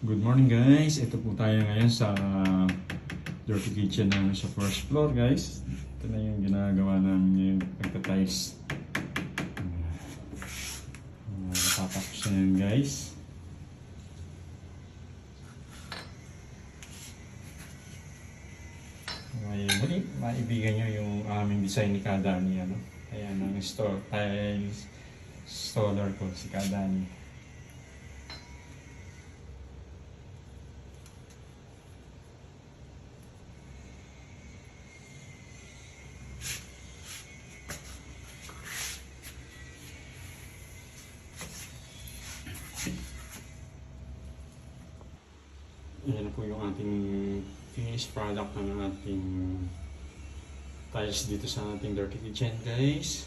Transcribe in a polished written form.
Good morning guys, ito po tayo ngayon sa dirty kitchen namin sa first floor guys. Ito na yung ginagawa namin ngayon, pagta-tiles. Tatapos na yun guys. Maibigan nyo yung aming design ni Kadani. Ayan ang tiles installer ko si Kadani. Ayan po yung ating finished product ng ating tiles dito sa ating dirty kitchen guys.